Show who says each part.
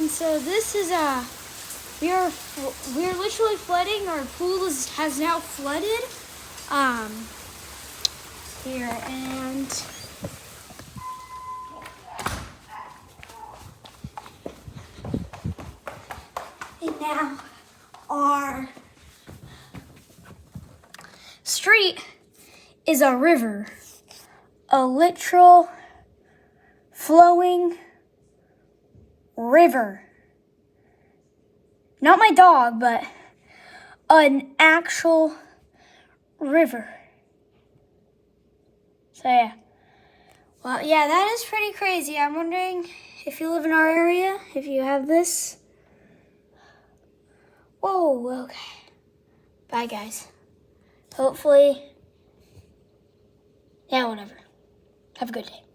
Speaker 1: And so this is we're literally flooding. Our pool has now flooded. Here and now our street is a river, a literal flowing river. Not my dog, but an actual river. So yeah. Well, yeah, that is pretty crazy. I'm wondering if you live in our area, if you have this. Whoa, okay. Bye, guys. Hopefully, yeah, whatever. Have a good day.